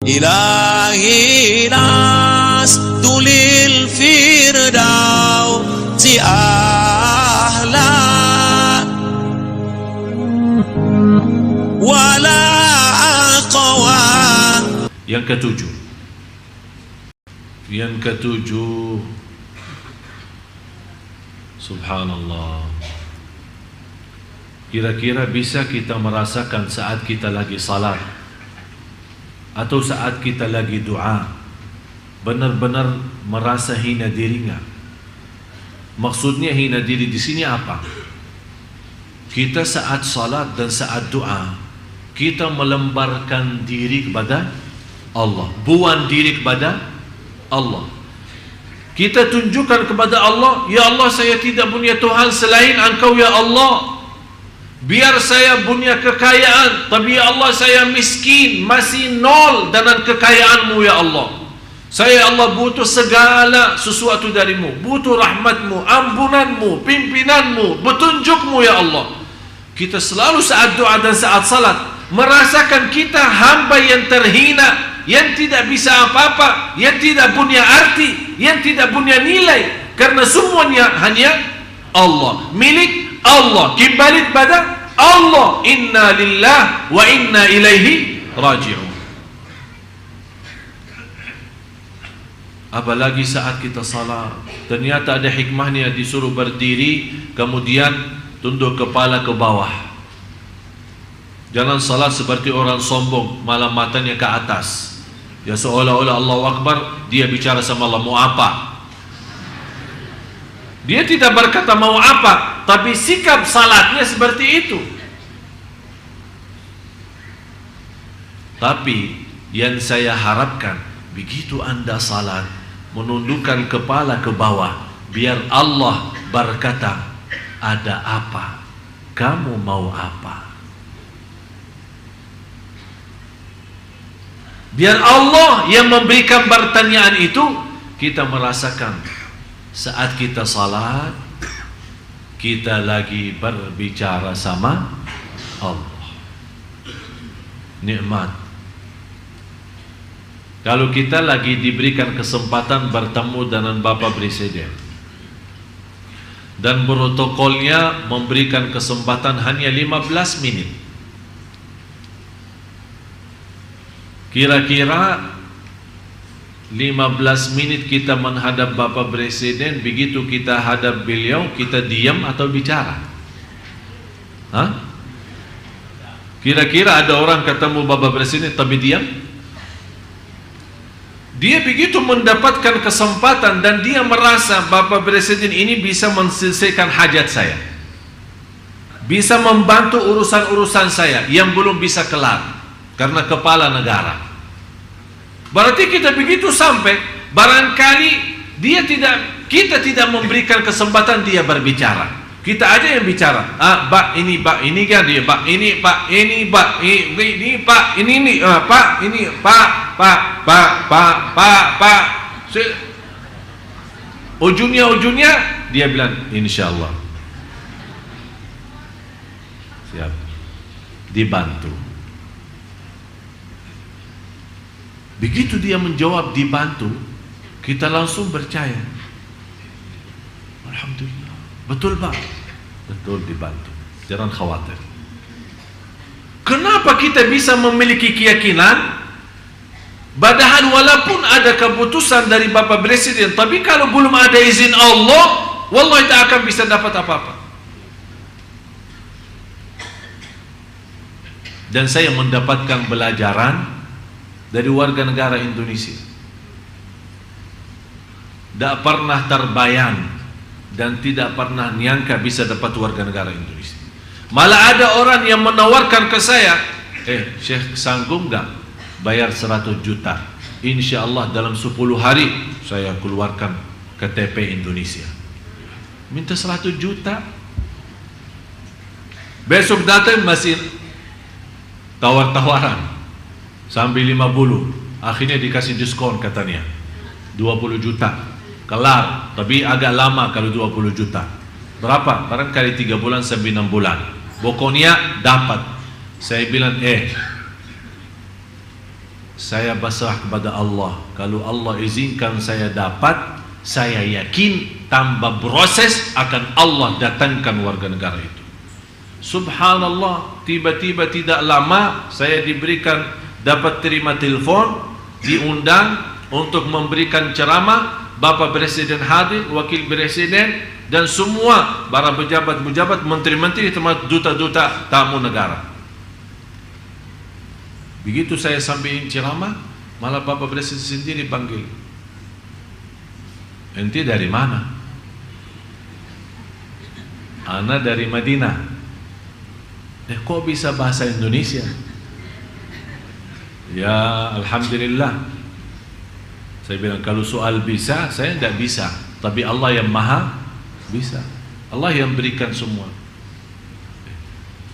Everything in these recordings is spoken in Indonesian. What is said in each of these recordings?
إلهي لست للفردوس أهلا ولا أقوى. Yang ketujuh, subhanallah, kira-kira bisa kita merasakan saat kita lagi salat atau saat kita lagi doa, benar-benar merasa hina diri nggak? Maksudnya hina diri di sini apa? Kita saat salat dan saat doa, kita melemparkan diri kepada Allah, buang diri kepada Allah. Kita tunjukkan kepada Allah, ya Allah, saya tidak punya Tuhan selain Engkau ya Allah. Biar saya punya kekayaan, tapi ya Allah saya miskin, masih nol dengan kekayaan-Mu ya Allah. Saya Allah butuh segala sesuatu dari-Mu, butuh rahmat-Mu, ampunan-Mu, pimpinan-Mu, petunjuk-Mu ya Allah. Kita selalu saat doa dan saat salat merasakan kita hamba yang terhina, yang tidak bisa apa-apa, yang tidak punya arti, yang tidak punya nilai, karena semuanya hanya Allah, milik Allah, kembali kepada Allah. Inna lillah wa inna ilaihi raji'un. Apalagi saat kita salat, ternyata ada hikmahnya, disuruh berdiri kemudian tunduk kepala ke bawah. Jangan salat seperti orang sombong, malah matanya ke atas, ya seolah-olah Allahu Akbar, dia bicara sama Allah, mau apa? Dia tidak berkata mau apa, tapi sikap salatnya seperti itu. Tapi yang saya harapkan, begitu Anda salat, menundukkan kepala ke bawah, biar Allah berkata, ada apa? Kamu mau apa? Biar Allah yang memberikan pertanyaan itu, kita merasakan saat kita salat, kita lagi berbicara sama Allah. Nikmat. Kalau kita lagi diberikan kesempatan bertemu dengan Bapak Presiden dan protokolnya memberikan kesempatan hanya 15 menit, kira-kira 15 menit kita menghadap Bapak Presiden, begitu kita hadap beliau, kita diam atau bicara? Hah? Kira-kira ada orang ketemu Bapak Presiden tapi diam? Dia begitu mendapatkan kesempatan dan dia merasa Bapak Presiden ini bisa menyelesaikan hajat saya, bisa membantu urusan-urusan saya yang belum bisa kelar karena kepala negara. Berarti kita begitu sampai, barangkali kita tidak memberikan kesempatan dia berbicara. Kita aja yang bicara. Pak ini kan dia, Pak ini, Pak ini, Pak ini, Pak ini, Pak ini, Pak. Ujungnya dia bilang insyaallah. Siap. Dibantu. Begitu dia menjawab dibantu, kita langsung percaya. Alhamdulillah. Betul Pak? Betul, dibantu. Jangan khawatir. Kenapa kita bisa memiliki keyakinan? Padahal walaupun ada keputusan dari Bapak Presiden, tapi kalau belum ada izin Allah, wallahi tak akan bisa dapat apa-apa. Dan saya mendapatkan pelajaran dari warga negara Indonesia. Tak pernah terbayang dan tidak pernah nyangka bisa dapat warga negara Indonesia. Malah ada orang yang menawarkan ke saya, Syekh sanggup gak bayar 100 juta? Insya Allah dalam 10 hari saya keluarkan KTP Indonesia. Minta 100 juta. Besok datang masih tawar-tawaran sampai 50. Akhirnya dikasih diskon katanya 20 juta. Kelar, tapi agak lama kalau 20 juta. Berapa? Barangkali 3 bulan sampai 6 bulan. Pokoknya dapat. Saya bilang, saya berserah kepada Allah. Kalau Allah izinkan saya dapat, saya yakin tanpa proses akan Allah datangkan warga negara itu. Subhanallah, tiba-tiba tidak lama saya dapat terima telepon, diundang untuk memberikan ceramah. Bapak Presiden hadir, Wakil Presiden, dan semua para pejabat-pejabat, menteri-menteri, termasuk duta-duta tamu negara. Begitu saya sampaikan ceramah, malah Bapak Presiden sendiri panggil, ente dari mana? Ana dari Madinah. Kok bisa bahasa Indonesia? Ya Alhamdulillah. Saya bilang, kalau soal bisa, saya tidak bisa, tapi Allah yang maha bisa. Allah yang berikan semua.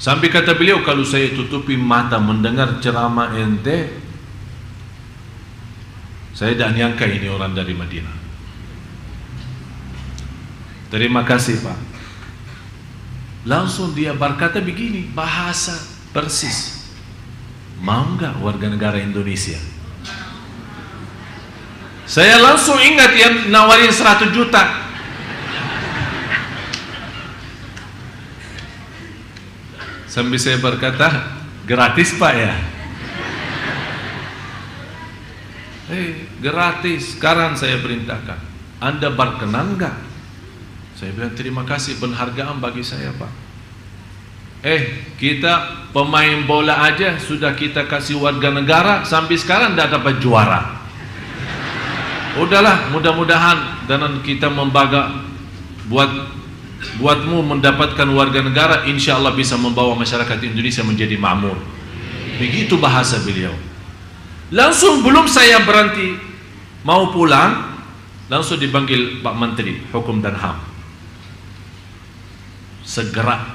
Sampai kata beliau, kalau saya tutupi mata mendengar ceramah ente, saya tidak nyangka ini orang dari Madinah. Terima kasih Pak. Langsung dia berkata begini, bahasa persis, mau nggak warga negara Indonesia? Saya langsung ingat yang nawarin 100 juta. Sambil saya berkata, gratis Pak ya? Gratis. Sekarang saya perintahkan, Anda berkenan enggak? Saya bilang, terima kasih, penghargaan bagi saya Pak. Kita pemain bola aja sudah kita kasih warga negara, sampai sekarang tidak dapat juara. Udahlah, mudah-mudahan dengan kita membaga buatmu mendapatkan warga negara, insya Allah bisa membawa masyarakat Indonesia menjadi makmur. Begitu bahasa beliau. Langsung belum saya berhenti mau pulang, langsung dipanggil Pak Menteri Hukum dan HAM. Segera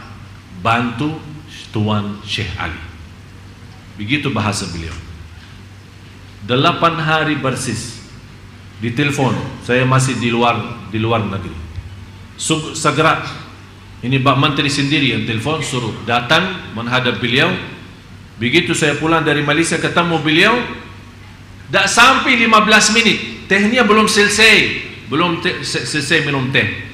bantu Tuan Syekh Ali. Begitu bahasa beliau. 8 hari persis. Ditelepon, saya masih di luar negeri. Segera, ini Pak Menteri sendiri yang telepon, suruh datang menghadap beliau. Begitu saya pulang dari Malaysia ketemu beliau, tak sampai 15 menit, tehnya belum selesai minum teh.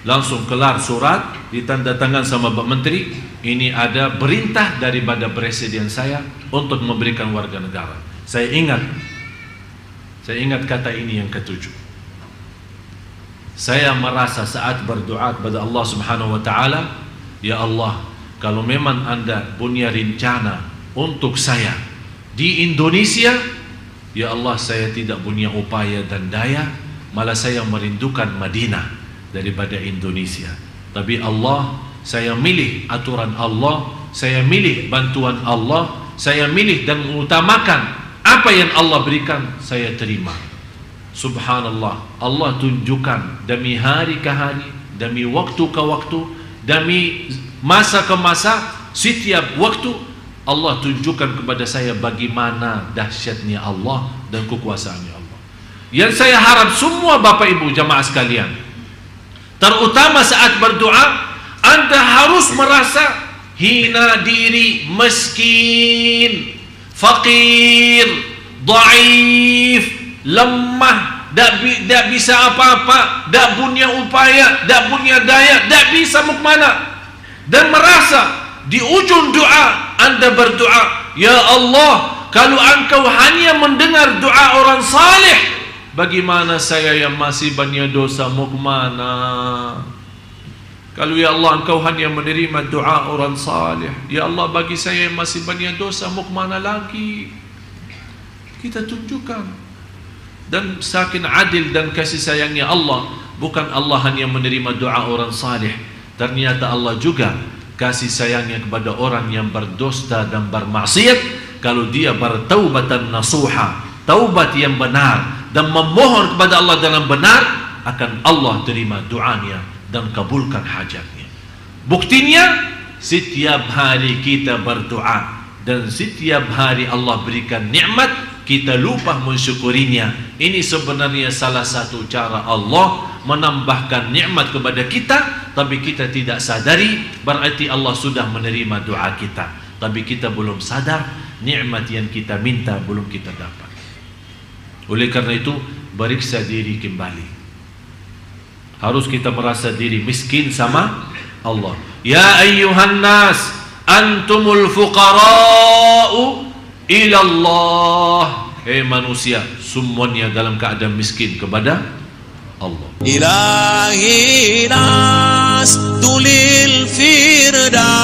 Langsung kelar surat, ditanda tangan sama Pak Menteri. Ini ada perintah daripada Presiden saya untuk memberikan warga negara. Saya ingat kata ini yang ketujuh. Saya merasa saat berdoa kepada Allah Subhanahu wa taala, ya Allah, kalau memang Anda punya rencana untuk saya di Indonesia, ya Allah, saya tidak punya upaya dan daya, malah saya merindukan Madinah daripada Indonesia. Tapi Allah, saya milih aturan Allah, saya milih bantuan Allah, saya milih dan mengutamakan apa yang Allah berikan, saya terima. Subhanallah, Allah tunjukkan demi hari ke hari, demi waktu ke waktu, demi masa ke masa, setiap waktu Allah tunjukkan kepada saya bagaimana dahsyatnya Allah dan kekuasaannya Allah. Yang saya harap semua Bapak Ibu jamaah sekalian, terutama saat berdoa, Anda harus merasa hina diri, miskin, fakir, dhaif, lemah, tak bisa apa-apa, tak punya upaya, tak punya daya, tak bisa mau kemana. Dan merasa di ujung doa Anda berdoa, ya Allah, kalau Engkau hanya mendengar doa orang saleh, bagaimana saya yang masih banyak dosa mau kemana? Kalau ya Allah Engkau hanya menerima doa orang saleh, ya Allah bagi saya yang masih banyak dosa mau kemana lagi? Kita tunjukkan. Dan saking adil dan kasih sayangnya Allah, bukan Allah hanya menerima doa orang saleh, ternyata Allah juga kasih sayangnya kepada orang yang berdosa dan bermaksiat. Kalau dia bertaubatan nasuha, taubat yang benar, dan memohon kepada Allah dengan benar, akan Allah terima doanya dan kabulkan hajatnya. Buktinya, setiap hari kita berdoa, dan setiap hari Allah berikan nikmat, kita lupa mensyukurinya. Ini sebenarnya salah satu cara Allah menambahkan nikmat kepada kita, tapi kita tidak sadari, berarti Allah sudah menerima doa kita, tapi kita belum sadar. nikmat yang kita minta belum kita dapat. Oleh karena itu, periksa diri kembali. Harus kita merasa diri miskin sama Allah. Ya ayyuhan nas, antumul fuqara'u ila Allah. Manusia, semuanya dalam keadaan miskin kepada Allah. Ilahi nas tulil firdausi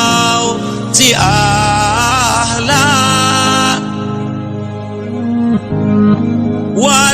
ahla wa